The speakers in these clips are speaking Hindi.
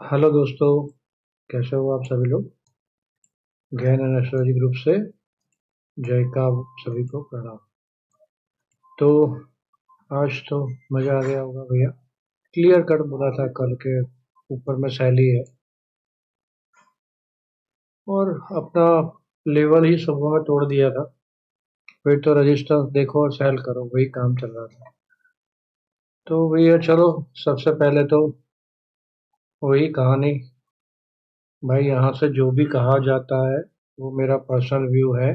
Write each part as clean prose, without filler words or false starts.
हेलो दोस्तों, कैसे हो आप सभी लोग। गहन एंड एस्ट्रोलॉजी ग्रुप से जय का आप सभी को प्रणाम। तो आज तो मजा आ गया होगा भैया। क्लियर कट बोला था कल के ऊपर में सैली है और अपना लेवल ही सुबह में तोड़ दिया था। फिर तो रजिस्टर देखो और सेल करो, वही काम चल रहा था। तो भैया चलो, सबसे पहले तो वही कहानी। भाई यहाँ से जो भी कहा जाता है वो मेरा पर्सनल व्यू है।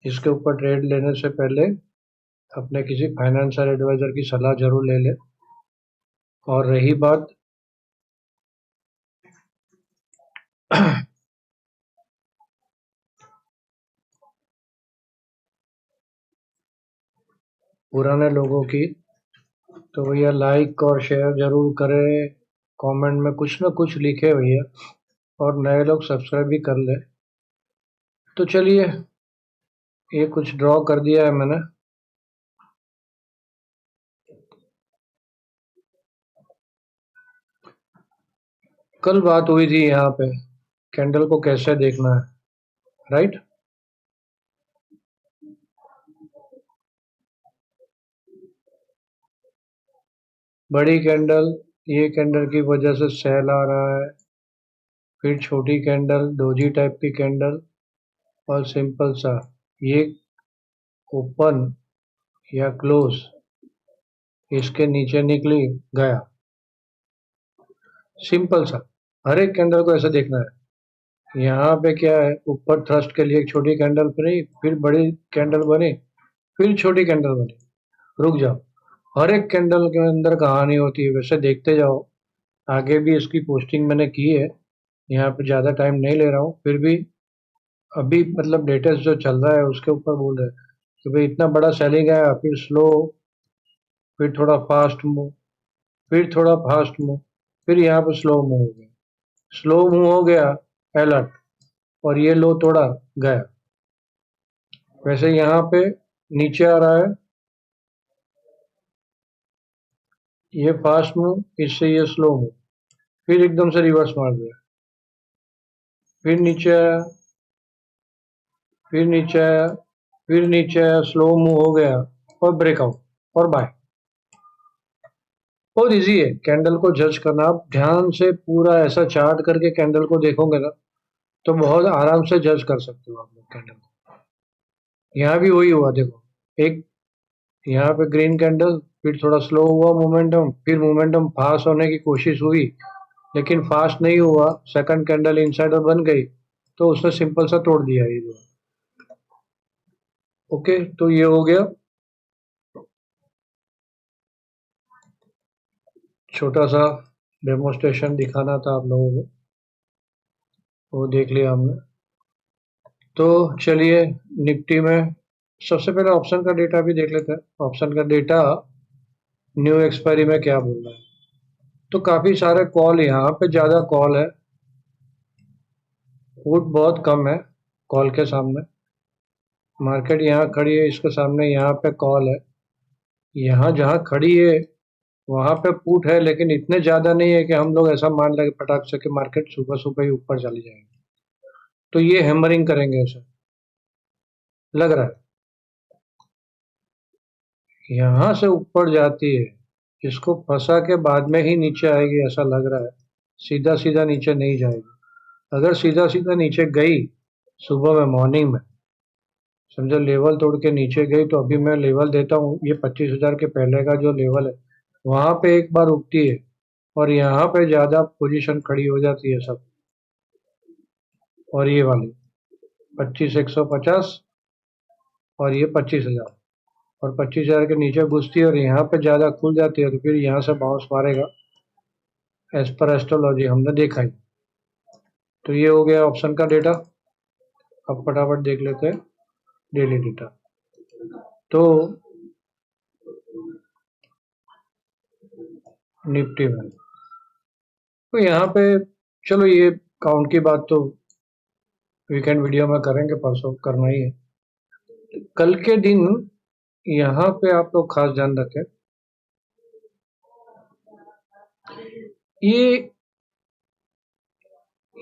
इसके ऊपर ट्रेड लेने से पहले अपने किसी फाइनेंशियल एडवाइजर की सलाह जरूर ले ले। और रही बात पुराने लोगों की, तो भैया लाइक और शेयर जरूर करें। कमेंट में कुछ ना कुछ लिखे भैया, और नए लोग सब्सक्राइब भी कर ले। तो चलिए, ये कुछ ड्रॉ कर दिया है मैंने। कल बात हुई थी यहाँ पे कैंडल को कैसे देखना है, राइट। बड़ी कैंडल, ये कैंडल की वजह से सेल आ रहा है। फिर छोटी कैंडल, डोजी टाइप की कैंडल, और सिंपल सा ये ओपन या क्लोज इसके नीचे निकली, गया। सिंपल सा, हर एक कैंडल को ऐसे देखना है। यहाँ पे क्या है, ऊपर थ्रस्ट के लिए एक छोटी कैंडल बनी, फिर बड़ी कैंडल बनी, फिर छोटी कैंडल बनी। रुक जाओ, हर एक कैंडल के अंदर कहानी होती है, वैसे देखते जाओ। आगे भी इसकी पोस्टिंग मैंने की है, यहाँ पे ज़्यादा टाइम नहीं ले रहा हूँ। फिर भी अभी मतलब लेटेस्ट जो चल रहा है उसके ऊपर बोल रहे हैं कि भाई इतना बड़ा सेलिंग आया, फिर स्लो, फिर थोड़ा फास्ट मूव, फिर थोड़ा फास्ट मूव, फिर यहाँ पे स्लो मूव हो गया। स्लो मूव हो गया, अलर्ट, और ये लो तोड़ा, गया। वैसे यहाँ पे नीचे आ रहा है, ये फास्ट मूव, इससे ये स्लो मूव, फिर एकदम से रिवर्स मार दिया, फिर नीचे आया, फिर नीचे आया, फिर नीचे आया, स्लो मूव हो गया, और ब्रेकआउट, और बाय। बहुत इजी है कैंडल को जज करना। आप ध्यान से पूरा ऐसा चार्ट करके कैंडल को देखोगे ना, तो बहुत आराम से जज कर सकते हो आप लोग कैंडल को। यहाँ भी वही हुआ, देखो। एक यहाँ पे ग्रीन कैंडल, फिर थोड़ा स्लो हुआ मोमेंटम, फिर मोमेंटम फास्ट होने की कोशिश हुई, लेकिन फास्ट नहीं हुआ। सेकंड कैंडल इनसाइडर बन गई, तो उसने सिंपल सा तोड़ दिया ये जो। ओके, तो ये हो गया छोटा सा डेमोस्ट्रेशन, दिखाना था आप लोगों को, वो देख लिया हमने। तो चलिए, निफ्टी में सबसे पहले ऑप्शन का डेटा भी देख लेते हैं। ऑप्शन का डेटा न्यू एक्सपायरी में क्या बोल रहा है। तो काफी सारे कॉल, यहाँ पे ज्यादा कॉल है, पुट बहुत कम है कॉल के सामने। मार्केट यहाँ खड़ी है, इसके सामने यहाँ पे कॉल है। यहाँ जहाँ खड़ी है वहां पे पुट है, लेकिन इतने ज्यादा नहीं है कि हम लोग ऐसा मान लें फटाक से कि मार्केट सुबह सुबह ही ऊपर चली जाएगी। तो ये हैमरिंग करेंगे ऐसा लग रहा है। यहाँ से ऊपर जाती है, इसको फंसा के बाद में ही नीचे आएगी ऐसा लग रहा है। सीधा सीधा नीचे नहीं जाएगी। अगर सीधा सीधा नीचे गई सुबह में, मॉर्निंग में, समझो लेवल तोड़ के नीचे गई, तो अभी मैं लेवल देता हूँ, ये 25,000 के पहले का जो लेवल है वहां पे एक बार उठती है, और यहाँ पे ज्यादा पोजीशन खड़ी हो जाती है सब। और ये वाली 25,150, और ये 25,000, और 25,000 के नीचे घुसती है और यहाँ पे ज्यादा खुल जाती है, तो फिर यहाँ से बाउंस मारेगा। एज पर एस्ट्रोलॉजी हमने देखा ही। तो ये हो गया ऑप्शन का डेटा। अब फटाफट देख लेते हैं डेली डेटा। तो निफ्टी में, तो यहाँ पे चलो, ये काउंट की बात तो वीकेंड वीडियो में करेंगे, परसों करना ही है। कल के दिन यहाँ पे आप लोग खास ध्यान रखें, ये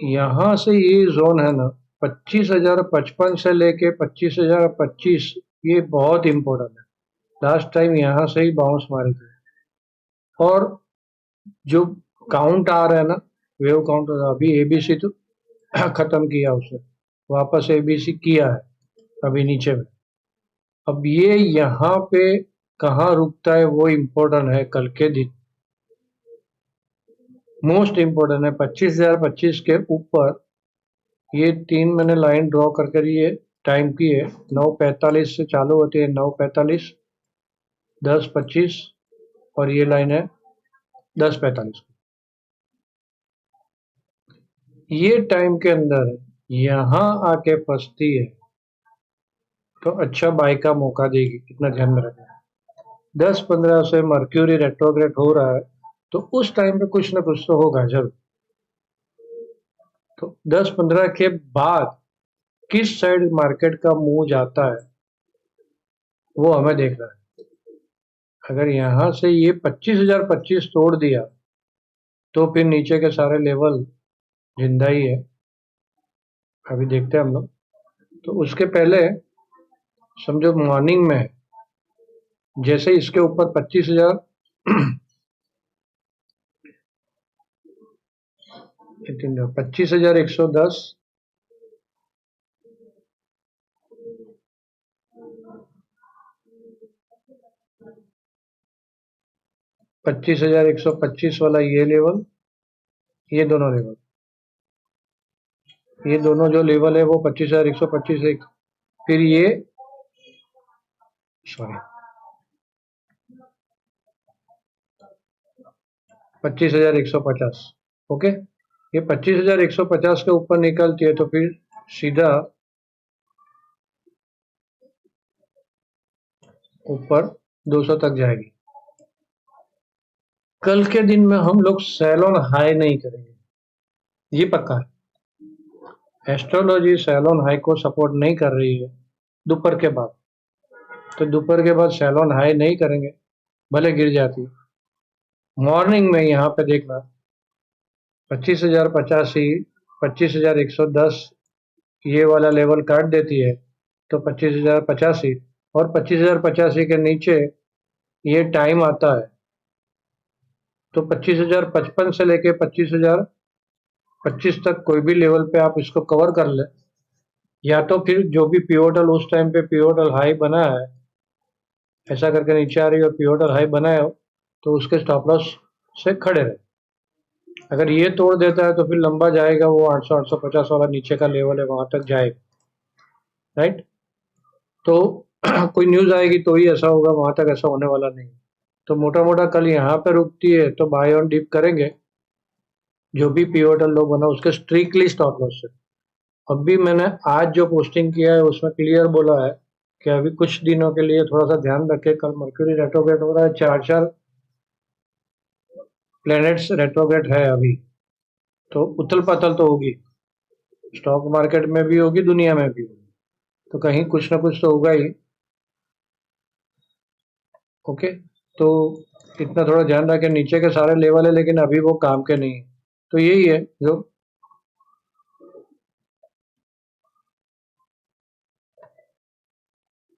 यहाँ से ये जोन है ना 25,055 से लेके 25,025, ये बहुत इंपॉर्टेंट है। लास्ट टाइम यहाँ से ही बाउंस मारे थे, और जो काउंट आ रहा है ना, वेव काउंट, अभी एबीसी तो खत्म किया उसने, वापस एबीसी किया है अभी नीचे में। अब ये यहाँ पे कहाँ रुकता है वो इम्पोर्टेंट है कल के दिन, मोस्ट इम्पोर्टेंट है। 25,025 के ऊपर ये तीन मैंने लाइन ड्रॉ करके ये टाइम की है, 9:45 से चालू होती है, 9:45, 10:25, और ये लाइन है 10:45। ये टाइम के अंदर यहाँ आके फंसती है तो अच्छा बाय का मौका देगी, इतना ध्यान में रखना। 10-15 से मर्क्यूरी रेट्रोग्रेड हो रहा है, तो उस टाइम पे कुछ ना कुछ तो होगा जब। तो 10-15 के बाद किस साइड मार्केट का मूव जाता है वो हमें देखना है। अगर यहाँ से ये 25,025 तोड़ दिया तो फिर नीचे के सारे लेवल जिंदा ही है, अभी देखते हैं हम लोग। तो उसके पहले समझो मॉर्निंग में जैसे इसके ऊपर 25,000 25,110, 25,125 वाला ये लेवल, ये दोनों लेवल, ये दोनों जो लेवल है वो 25,125 एक, फिर ये सॉरी 25,150, ओके। ये 25,150 के ऊपर निकलती है तो फिर सीधा ऊपर 200 तक जाएगी। कल के दिन में हम लोग सेल ऑन हाई नहीं करेंगे, ये पक्का है। एस्ट्रोलॉजी सेल ऑन हाई को सपोर्ट नहीं कर रही है दोपहर के बाद, तो दोपहर के बाद सेल ऑन हाई नहीं करेंगे, भले गिर जाती। मॉर्निंग में यहाँ पे देखना 25,085, 25,110 ये वाला लेवल काट देती है तो 25,085, और 25,085 के नीचे ये टाइम आता है तो 25,055 से लेके 25,025 तक कोई भी लेवल पे आप इसको कवर कर ले, या तो फिर जो भी पिवोटल उस टाइम पे पिवोटल हाई बना है ऐसा करके नीचे आ रही है और पिवोटल हाई बनाए हो तो उसके स्टॉप लॉस से खड़े रहे। अगर ये तोड़ देता है तो फिर लंबा जाएगा, वो 800 850 वाला नीचे का लेवल है वहां तक जाएगा, राइट। तो कोई न्यूज आएगी तो ही ऐसा होगा, वहां तक ऐसा होने वाला नहीं। तो मोटा मोटा कल यहाँ पे रुकती है तो बाय ऑन डिप करेंगे, जो भी पिवोटल लो बना उसके स्ट्रिक्टली स्टॉप लॉस से। अभी मैंने आज जो पोस्टिंग किया है उसमें क्लियर बोला है कि अभी कुछ दिनों के लिए थोड़ा सा ध्यान रखें, कल मर्क्यूरी रेट्रोग्रेड हो रहा है, 4-4 प्लैनेट्स रेट्रोग्रेड है अभी, तो उथल पथल तो होगी, स्टॉक मार्केट में भी होगी, दुनिया में भी होगी, तो कहीं कुछ ना कुछ तो होगा ही, ओके। तो इतना थोड़ा ध्यान रखें, नीचे के सारे लेवल है लेकिन अभी वो काम के नहीं है, तो यही है जो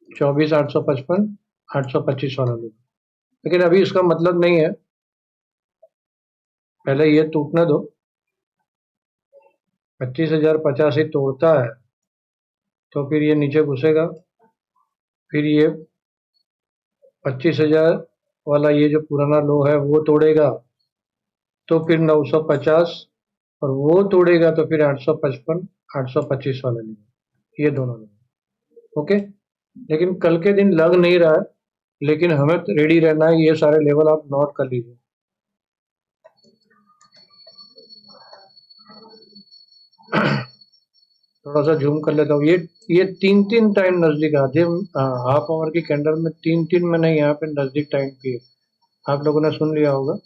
24,855, 825 वाला लेवल। लेकिन अभी इसका मतलब नहीं है, पहले ये टूटने दो। 25,085 तोड़ता है तो फिर ये नीचे घुसेगा, फिर ये 25,000 वाला ये जो पुराना लो है वो तोड़ेगा तो फिर 950, और वो तोड़ेगा तो फिर 855, 825 वाला लेवल, ये दोनों लेवल, ओके। लेकिन कल के दिन लग नहीं रहा है, लेकिन हमें रेडी रहना है, ये सारे लेवल आप नोट कर लीजिए। थोड़ा सा जूम कर लेता हूँ, ये तीन तीन टाइम नजदीक आते हैं, हाफ आवर की कैंडल में तीन तीन मैंने यहाँ पे नजदीक टाइम किए, आप लोगों ने सुन लिया होगा।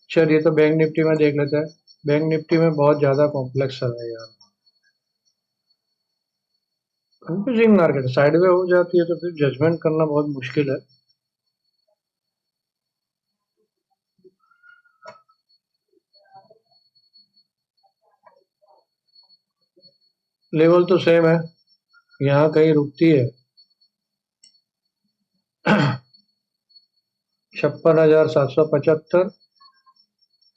चलिए तो बैंक निफ्टी में देख लेते हैं। बैंक निफ्टी में बहुत ज्यादा कॉम्प्लेक्स है यार, कंफ्यूजिंग मार्केट, साइडवे हो जाती है तो फिर जजमेंट करना बहुत मुश्किल है। लेवल तो सेम है, यहाँ कहीं रुकती है 56,775,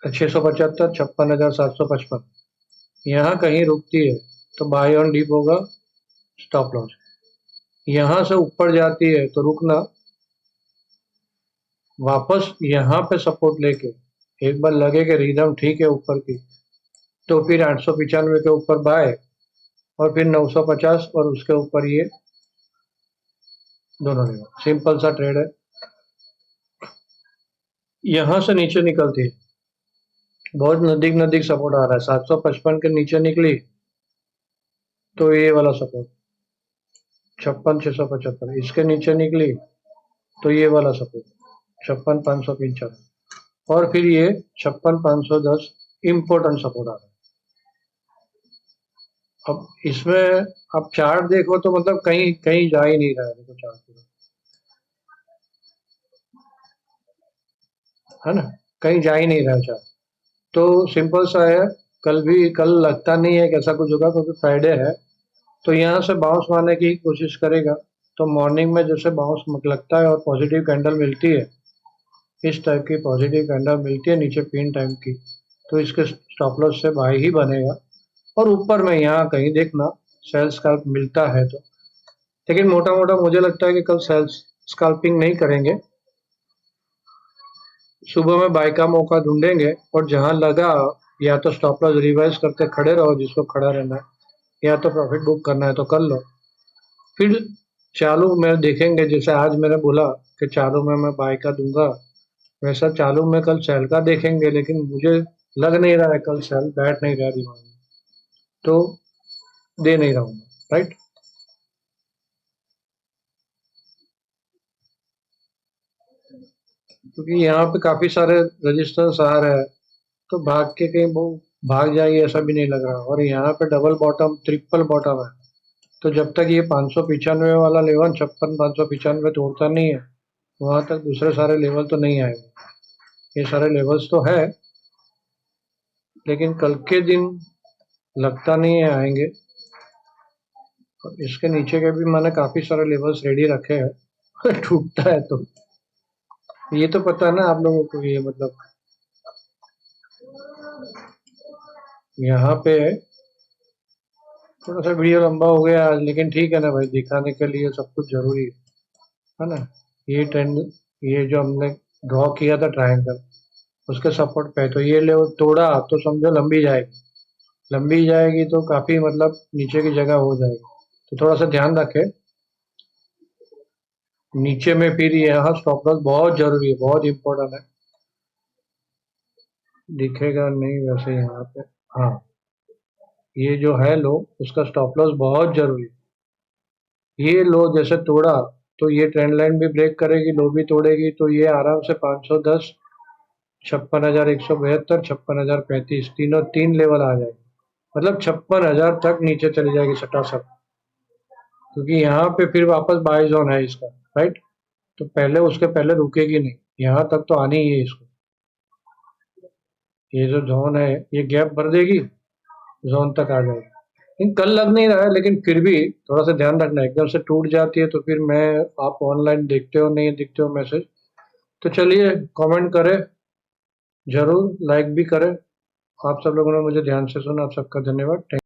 675, 56,755, यहाँ कहीं रुकती है तो बाय ऑन डीप होगा, स्टॉप लॉस। यहाँ से ऊपर जाती है तो रुकना, वापस यहाँ पे सपोर्ट लेके एक बार लगे कि रिदम ठीक है ऊपर की, तो फिर 895 के ऊपर बाय, और फिर 950 और उसके ऊपर ये दोनों लेवल। सिंपल सा ट्रेड है। यहाँ से नीचे निकलती है, बहुत नजदीक नजदीक सपोर्ट आ रहा है, 755 के नीचे निकली तो ये वाला सपोर्ट 56,675, इसके नीचे निकली तो ये वाला सपोर्ट 56,555, और फिर ये 56,510 इम्पोर्टेंट सपोर्ट आ रहा है। अब इसमें आप चार्ट देखो तो मतलब कहीं कहीं जा ही नहीं रहा है, देखो चार्ट पूरा, है ना, कहीं जा ही नहीं रहा है चार्ट। तो सिंपल सा है, कल लगता नहीं है कि ऐसा कुछ होगा क्योंकि फ्राइडे है, तो यहाँ से बाउंस मारने की कोशिश करेगा। तो मॉर्निंग में जैसे बाउंस लगता है और पॉजिटिव कैंडल मिलती है, इस टाइप की पॉजिटिव कैंडल मिलती है नीचे पिन टाइम की, तो इसके स्टॉप लॉस से बाय ही बनेगा। और ऊपर में यहाँ कहीं देखना सेल स्कैल्प मिलता है तो, लेकिन मोटा मोटा मुझे लगता है कि कल सेल स्कैल्पिंग नहीं करेंगे, सुबह में बाय का मौका ढूंढेंगे, और जहां लगा या तो स्टॉप लॉस रिवाइज करके खड़े रहो जिसको खड़ा रहना है, या तो प्रॉफिट बुक करना है तो कर लो। फिर चालू में देखेंगे, जैसे आज मैंने बोला कि चालू में मैं बाय का दूंगा, वैसा चालू में कल सेल का देखेंगे, लेकिन मुझे लग नहीं रहा है कल सेल बैठ नहीं रहा दिमाग में, तो दे नहीं रहा हूँ, राइट। क्योंकि यहाँ पे काफी सारे रजिस्टेंस आ रहे हैं, तो भाग के कहीं वो भाग जाएगी ऐसा भी नहीं लग रहा, और यहाँ पे डबल बॉटम ट्रिपल बॉटम है, तो जब तक ये 595 वाला लेवल 56,595 तोड़ता नहीं है, वहां तक दूसरे सारे लेवल तो नहीं आएंगे। ये सारे लेवल्स तो है, लेकिन कल के दिन लगता नहीं है आएंगे। और इसके नीचे के भी मैंने काफी सारे लेवल्स रेडी रखे हैं टूटता है तो, ये तो पता है ना आप लोगों को, ये मतलब यहाँ पे थोड़ा सा वीडियो लंबा हो गया आज, लेकिन ठीक है ना भाई, दिखाने के लिए सब कुछ जरूरी है ना। ये ट्रेंड, ये जो हमने ड्रॉ किया था ट्रायंगल, उसके सपोर्ट पे तो ये ले तोड़ा तो समझो लंबी जाएगी, लंबी जाएगी तो काफी मतलब नीचे की जगह हो जाएगी, तो थोड़ा सा ध्यान रखे। नीचे में फिर यहाँ स्टॉप लॉस बहुत जरूरी है, बहुत इंपॉर्टेंट है। दिखेगा नहीं वैसे यहाँ पे, हाँ, ये जो है लो, उसका स्टॉप लॉस बहुत जरूरी है। ये लो जैसे तोड़ा तो ये ट्रेंड लाइन भी ब्रेक करेगी, लो भी तोड़ेगी, तो ये आराम से 510, 56,172, 56,035, तीनों तीन लेवल आ जाएगी, मतलब 56,000 तक नीचे चली जाएगी सटासट, क्योंकि यहाँ पे फिर वापस बाय जोन है इसका, राइट। तो पहले उसके पहले रुकेगी नहीं, यहाँ तक तो आनी ही है इसको। ये जो जोन है ये गैप भर देगी, जोन तक आ जाएगी, लेकिन कल लग नहीं रहा है, लेकिन फिर भी थोड़ा सा ध्यान रखना, एकदम से टूट जाती है तो फिर मैं, आप ऑनलाइन देखते हो नहीं देखते हो मैसेज, तो चलिए कमेंट करें जरूर, लाइक भी करें। आप सब लोगों ने मुझे ध्यान से सुना, आप सबका धन्यवाद।